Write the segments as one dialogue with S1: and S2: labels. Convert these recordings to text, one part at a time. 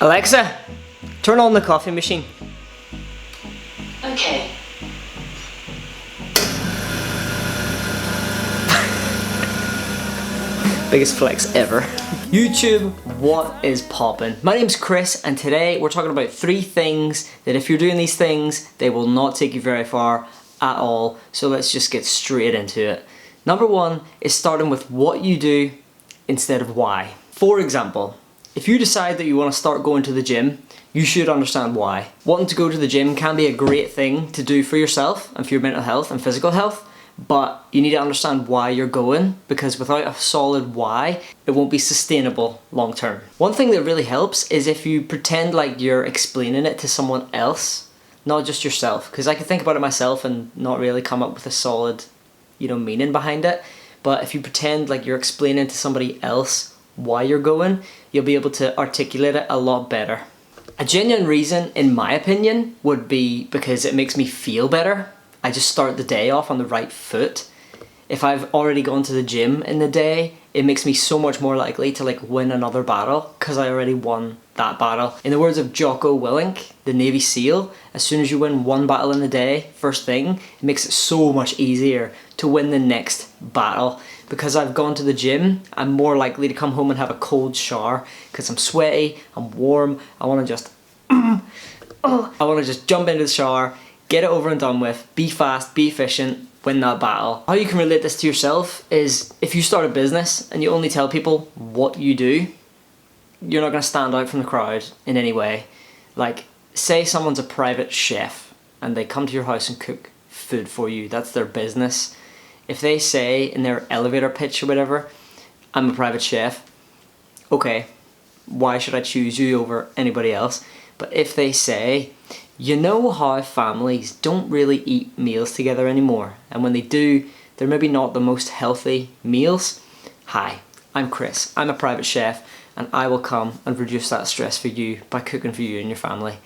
S1: Alexa, turn on the coffee machine.
S2: Okay.
S1: Biggest flex ever. YouTube, what is poppin'? My name's Chris and today we're talking about 3 things that if you're doing these things, they will not take you very far at all. So let's just get straight into it. Number 1 is starting with what you do instead of why. For example, if you decide that you want to start going to the gym, you should understand why. Wanting to go to the gym can be a great thing to do for yourself and for your mental health and physical health, but you need to understand why you're going, because without a solid why, it won't be sustainable long term. One thing that really helps is if you pretend like you're explaining it to someone else, not just yourself, because I can think about it myself and not really come up with a solid, meaning behind it. But if you pretend like you're explaining to somebody else why you're going, you'll be able to articulate it a lot better. A genuine reason, in my opinion, would be because it makes me feel better. I just start the day off on the right foot. If I've already gone to the gym in the day, it makes me so much more likely to win another battle because I already won that battle. In the words of Jocko Willink, the Navy SEAL, as soon as you win one battle in the day, first thing, it makes it so much easier to win the next battle. Because I've gone to the gym, I'm more likely to come home and have a cold shower because I'm sweaty, I'm warm, I want to just jump into the shower, get it over and done with, be fast, be efficient, win that battle. How you can relate this to yourself is if you start a business and you only tell people what you do, you're not going to stand out from the crowd in any way. Like, say someone's a private chef and they come to your house and cook food for you, that's their business. If they say in their elevator pitch or whatever, I'm a private chef, okay, why should I choose you over anybody else? But if they say, you know how families don't really eat meals together anymore, and when they do, they're maybe not the most healthy meals? Hi, I'm Chris, I'm a private chef, and I will come and reduce that stress for you by cooking for you and your family.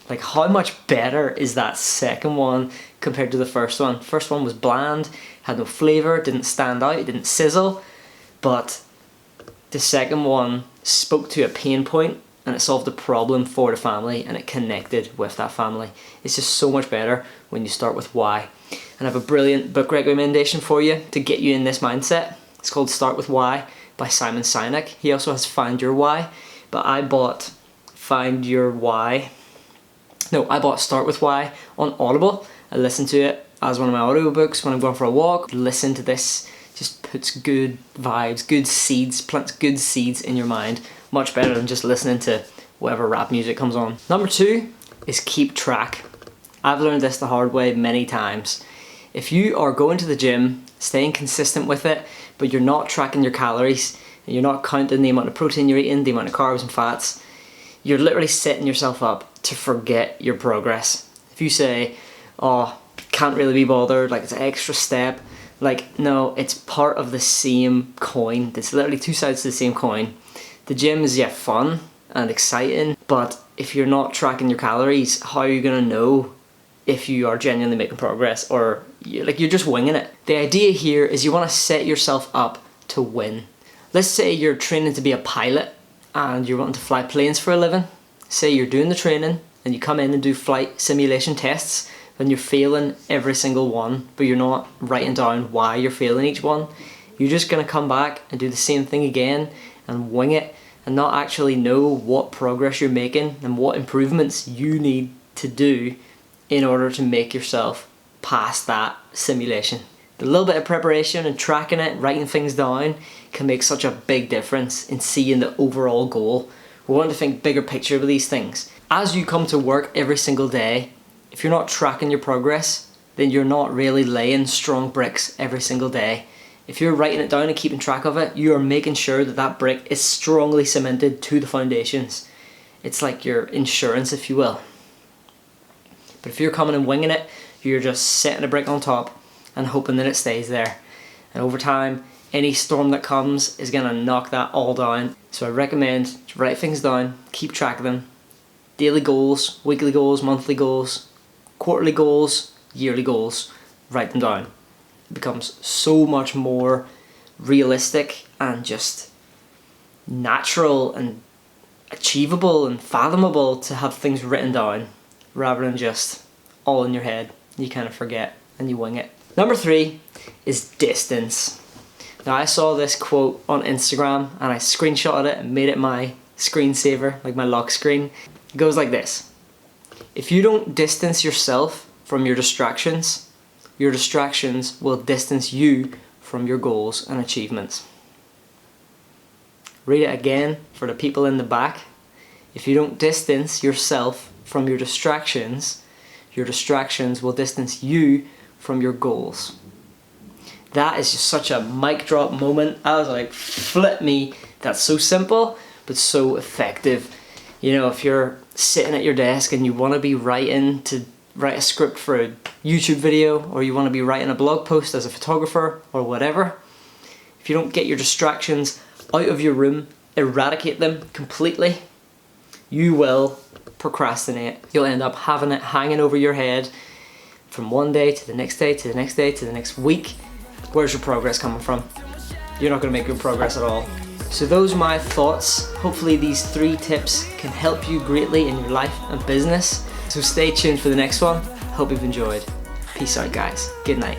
S1: Like, how much better is that second one compared to the first one? First one was bland, had no flavour, didn't stand out, didn't sizzle, but the second one spoke to a pain point and it solved a problem for the family and it connected with that family. It's just so much better when you start with why. And I have a brilliant book recommendation for you to get you in this mindset. It's called Start With Why by Simon Sinek. He also has Find Your Why, but I bought Start With Why on Audible. I listen to it as one of my audiobooks when I'm going for a walk. Listen to this, just puts good vibes, good seeds, plants good seeds in your mind. Much better than just listening to whatever rap music comes on. Number 2 is keep track. I've learned this the hard way many times. If you are going to the gym, staying consistent with it, but you're not tracking your calories, and you're not counting the amount of protein you're eating, the amount of carbs and fats, you're literally setting yourself up to forget your progress. If you say, oh, can't really be bothered, like it's an extra step, no, it's part of the same coin. It's literally 2 sides to the same coin. The gym is fun and exciting, but if you're not tracking your calories, how are you going to know if you are genuinely making progress or you're just winging it? The idea here is you want to set yourself up to win. Let's say you're training to be a pilot and you're wanting to fly planes for a living. Say you're doing the training and you come in and do flight simulation tests and you're failing every single one, but you're not writing down why you're failing each one. You're just going to come back and do the same thing again and wing it and not actually know what progress you're making and what improvements you need to do in order to make yourself pass that simulation. The little bit of preparation and tracking it, writing things down can make such a big difference in seeing the overall goal. We want to think bigger picture with these things. As you come to work every single day, if you're not tracking your progress, then you're not really laying strong bricks every single day. If you're writing it down and keeping track of it, you are making sure that that brick is strongly cemented to the foundations. It's like your insurance, if you will. But if you're coming and winging it, you're just setting a brick on top and hoping that it stays there. And over time, any storm that comes is going to knock that all down. So I recommend to write things down, keep track of them. Daily goals, weekly goals, monthly goals, quarterly goals, yearly goals, write them down. It becomes so much more realistic and just natural and achievable and fathomable to have things written down rather than just all in your head. You kind of forget and you wing it. Number 3 is distance. Now, I saw this quote on Instagram and I screenshotted it and made it my screensaver, like my lock screen. It goes like this: if you don't distance yourself from your distractions will distance you from your goals and achievements. Read it again for the people in the back. If you don't distance yourself from your distractions will distance you from your goals. That is just such a mic drop moment. I was like, flip me. That's so simple, but so effective. You know, if you're sitting at your desk and you want to be write a script for a YouTube video, or you want to be writing a blog post as a photographer or whatever, if you don't get your distractions out of your room, eradicate them completely, you will procrastinate. You'll end up having it hanging over your head from one day to the next day to the next day to the next week. Where's your progress coming from? You're not going to make good progress at all. So those are my thoughts. Hopefully these 3 tips can help you greatly in your life and business. So stay tuned for the next one. Hope you've enjoyed. Peace out, guys. Good night.